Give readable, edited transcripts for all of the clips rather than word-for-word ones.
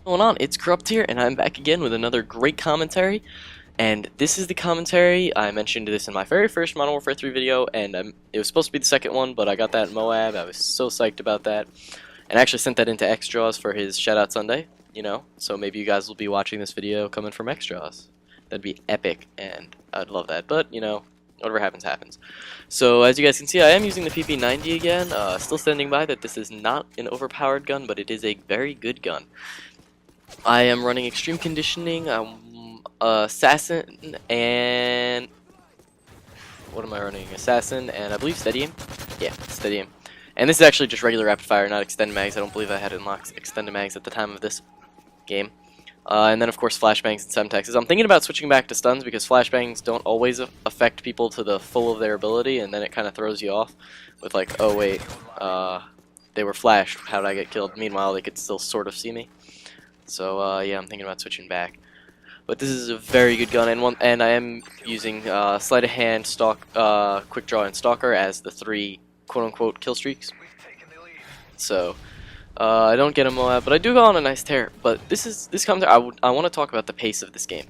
What's going on? It's Corrupt here, and I'm back again with another great commentary. And this is the commentary. I mentioned this in my very first Modern Warfare 3 video, and it was supposed to be the second one, but I got that in Moab. I was so psyched about that. And I actually sent that into Xjaws for his Shoutout Sunday, so maybe you guys will be watching this video coming from Xjaws. That'd be epic, and I'd love that. But, whatever happens, happens. So, as you guys can see, I am using the PP90 again. Still standing by that this is not an overpowered gun, but it is a very good gun. I am running extreme conditioning, assassin, and what am I running? Assassin, and I believe steady aim. Yeah, steady aim. And this is actually just regular rapid fire, not extended mags. I don't believe I had unlocked extended mags at the time of this game. And then of course flashbangs and semtexes. I'm thinking about switching back to stuns because flashbangs don't always affect people to the full of their ability, and then it kind of throws you off with like, oh wait, they were flashed. How did I get killed? Meanwhile, they could still sort of see me. So yeah, I'm thinking about switching back. But this is a very good gun, and I am using sleight of hand, stalk, quick draw, and stalker as the three quote-unquote kill streaks. So I don't get a Moab, but I do go on a nice tear. But this comes. I want to talk about the pace of this game,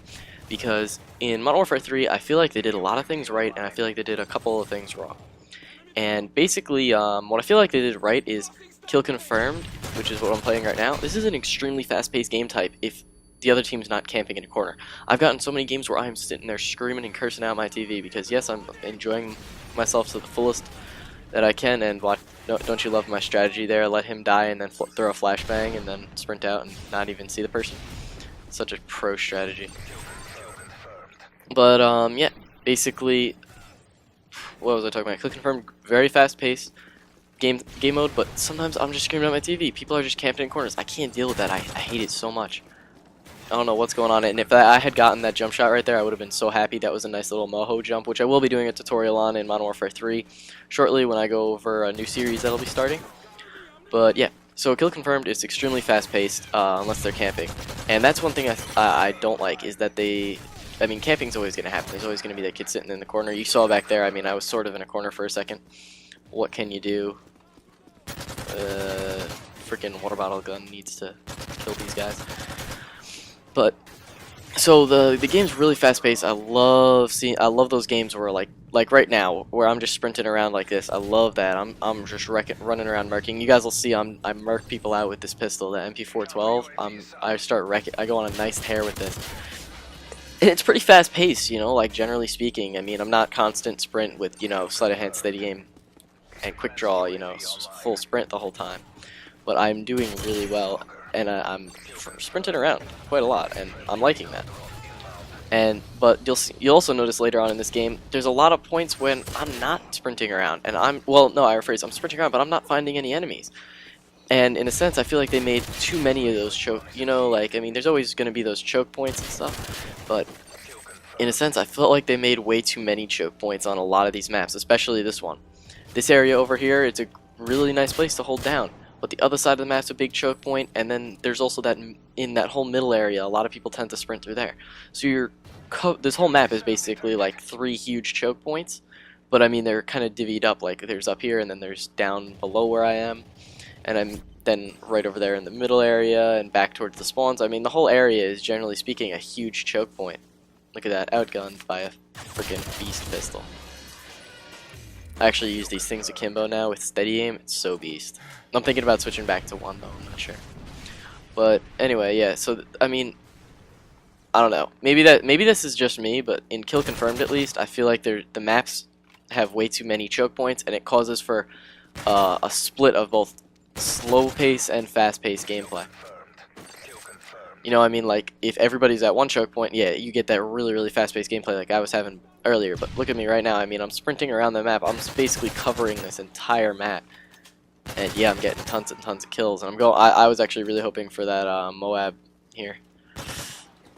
because in Modern Warfare 3, I feel like they did a lot of things right, and I feel like they did a couple of things wrong. And basically, what I feel like they did right is kill confirmed, which is what I'm playing right now. This is an extremely fast-paced game type if the other team's not camping in a corner. I've gotten so many games where I'm sitting there screaming and cursing out my TV because, yes, I'm enjoying myself to the fullest that I can, and don't you love my strategy there? Let him die and then throw a flashbang and then sprint out and not even see the person. Such a pro strategy. But, yeah, basically, what was I talking about? Kill confirmed, very fast-paced game mode, but sometimes I'm just screaming at my TV. People are just camping in corners. I can't deal with that. I hate it so much. I don't know what's going on. And if I had gotten that jump shot right there, I would have been so happy. That was a nice little moho jump, which I will be doing a tutorial on in Modern Warfare 3 shortly when I go over a new series that'll be starting. But yeah, so kill confirmed is extremely fast-paced unless they're camping. And that's one thing I don't like, is that camping's always going to happen. There's always going to be that kid sitting in the corner. You saw back there, I was sort of in a corner for a second. What can you do? Freaking water bottle gun needs to kill these guys. But so the game's really fast paced. I love those games where like right now where I'm just sprinting around like this. I love that. I'm just running around murking. You guys will see I murk people out with this pistol, the MP412. I go on a nice tear with this. And it's pretty fast paced, like generally speaking. I'm not constant sprint with, sleight of hand, steady aim, and quick draw, full sprint the whole time. But I'm doing really well, and I'm sprinting around quite a lot, and I'm liking that. But you'll also notice later on in this game, there's a lot of points when I'm not sprinting around, and I'm sprinting around, but I'm not finding any enemies. And in a sense, I feel like they made too many of those choke, there's always going to be those choke points and stuff, but in a sense, I felt like they made way too many choke points on a lot of these maps, especially this one. This area over here, it's a really nice place to hold down, but the other side of the map's a big choke point, and then there's also that in that whole middle area, a lot of people tend to sprint through there. So this whole map is basically like 3 huge choke points, but they're kind of divvied up. Like there's up here, and then there's down below where I am, and I'm then right over there in the middle area and back towards the spawns. The whole area is generally speaking a huge choke point. Look at that, outgunned by a freaking beast pistol. I actually use these things akimbo now with steady aim. It's so beast. I'm thinking about switching back to 1 though, I'm not sure. But anyway, yeah, so I don't know. Maybe this is just me, but in kill confirmed at least, I feel like the maps have way too many choke points, and it causes for a split of both slow pace and fast paced gameplay. Like if everybody's at one choke point, yeah, you get that really, really fast paced gameplay like I was having earlier. But look at me right now. I'm sprinting around the map. I'm basically covering this entire map, and yeah, I'm getting tons and tons of kills. And I was actually really hoping for that Moab here.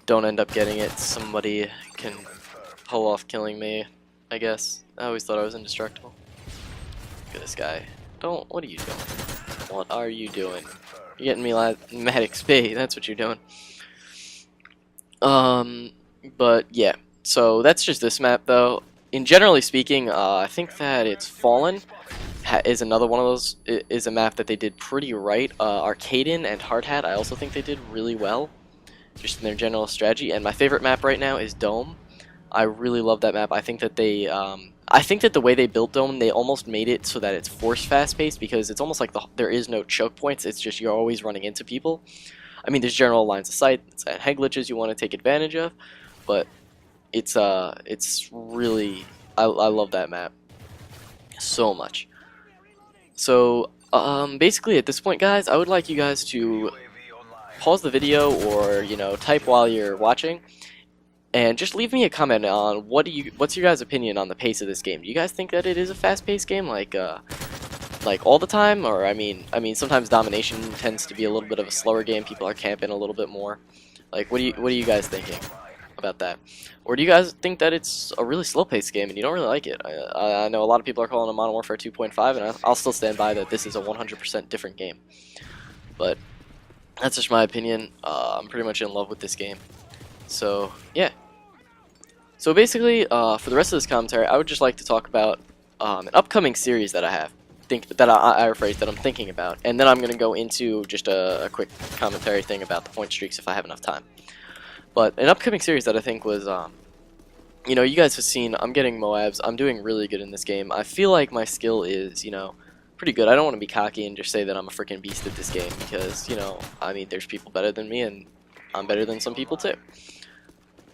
Don't end up getting it. Somebody can pull off killing me, I guess. I always thought I was indestructible. Look at this guy. What are you doing? What are you doing? You're getting me mad XP. That's what you're doing. But yeah. So that's just this map, though. In generally speaking, I think that it's Fallen is another one of those. Is a map that they did pretty right. Arcaden and Hard Hat, I also think they did really well, just in their general strategy. And my favorite map right now is Dome. I really love that map. I think that I think that the way they built Dome, they almost made it so that it's forced fast-paced, because it's almost like there is no choke points. It's just you're always running into people. I mean, there's general lines of sight and head glitches you want to take advantage of, but it's really I love that map so much. So basically at this point, guys, I would like you guys to pause the video, or type while you're watching, and just leave me a comment on what's your guys' opinion on the pace of this game. Do you guys think that it is a fast-paced game, like all the time, or I mean sometimes domination tends to be a little bit of a slower game. People are camping a little bit more. Like, what are you guys thinking about that? Or do you guys think that it's a really slow-paced game and you don't really like it? I know a lot of people are calling it Modern Warfare 2.5, and I'll still stand by that this is a 100% different game. But that's just my opinion. I'm pretty much in love with this game. So yeah. So basically, for the rest of this commentary, I would just like to talk about an upcoming series that I have. That I'm thinking about, and then I'm going to go into just a quick commentary thing about the point streaks if I have enough time. But an upcoming series that I think was, you guys have seen, I'm getting Moabs. I'm doing really good in this game. I feel like my skill is, pretty good. I don't want to be cocky and just say that I'm a freaking beast at this game, because, I mean, there's people better than me, and I'm better than some people too.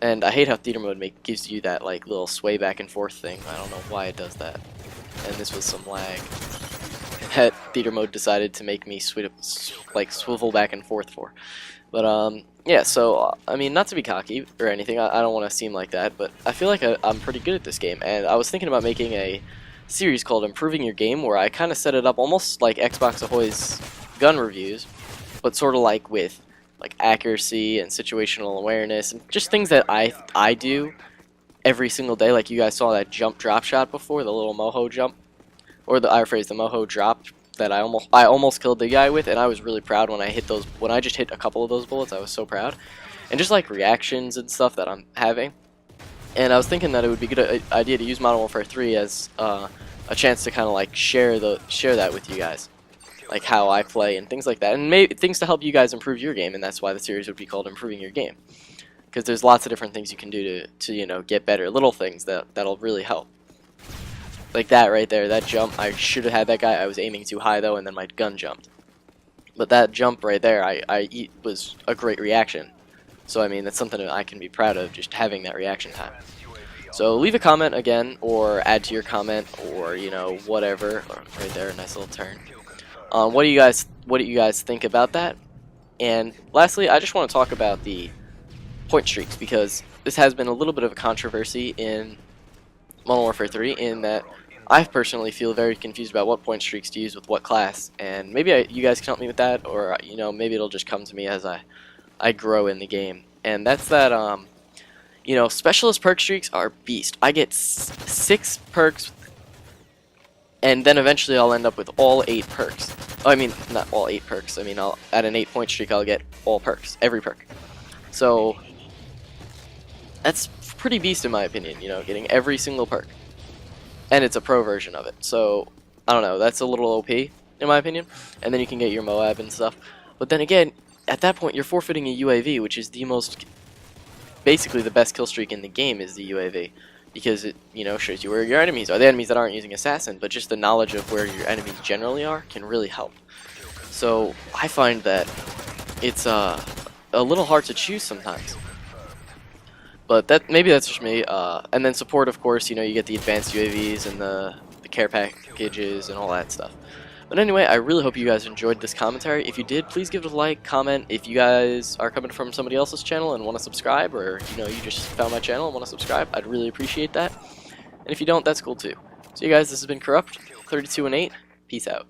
And I hate how theater mode gives you that like little sway back and forth thing. I don't know why it does that. And this was some lag that theater mode decided to make me swivel back and forth for. But yeah, so I mean, not to be cocky or anything, I don't want to seem like that, but I feel like I'm pretty good at this game, and I was thinking about making a series called Improving Your Game, where I kind of set it up almost like Xbox Ahoy's gun reviews, but sort of like with like accuracy and situational awareness and just things that I do every single day. Like you guys saw that jump drop shot before, the little moho jump, or the moho drop that I almost killed the guy with, and I was really proud when I just hit a couple of those bullets. I was so proud, and just like reactions and stuff that I'm having. And I was thinking that it would be a good idea to use Modern Warfare 3 as a chance to kind of like share that with you guys, like how I play and things like that, and maybe things to help you guys improve your game. And that's why the series would be called Improving Your Game, because there's lots of different things you can do to get better, little things that'll really help. Like that right there, that jump, I should have had that guy. I was aiming too high though, and then my gun jumped. But that jump right there, was a great reaction. So I mean, that's something that I can be proud of, just having that reaction time. So leave a comment again, or add to your comment, or whatever. Right there, a nice little turn. What do you guys think about that? And lastly, I just want to talk about the point streaks, because this has been a little bit of a controversy in Modern Warfare 3, in that I personally feel very confused about what point streaks to use with what class, and maybe you guys can help me with that, or maybe it'll just come to me as I grow in the game. And that's that specialist perk streaks are beast. I get 6 perks, and then eventually I'll end up with all 8 perks. Oh, I mean, not all 8 perks. I mean, at an 8-point streak I'll get all perks, every perk. So that's pretty beast in my opinion, getting every single perk. And it's a pro version of it. So, I don't know, that's a little OP in my opinion. And then you can get your Moab and stuff. But then again, at that point you're forfeiting a UAV, which is basically the best kill streak in the game is the UAV. Because it, shows you where your enemies are. The enemies that aren't using Assassin, but just the knowledge of where your enemies generally are can really help. So, I find that it's a little hard to choose sometimes. But maybe that's just me. And then support, of course, you get the advanced UAVs and the care packages and all that stuff. But anyway, I really hope you guys enjoyed this commentary. If you did, please give it a like, comment. If you guys are coming from somebody else's channel and want to subscribe, or you just found my channel and want to subscribe, I'd really appreciate that. And if you don't, that's cool too. So you guys, this has been Corrupt 32 and 8. Peace out.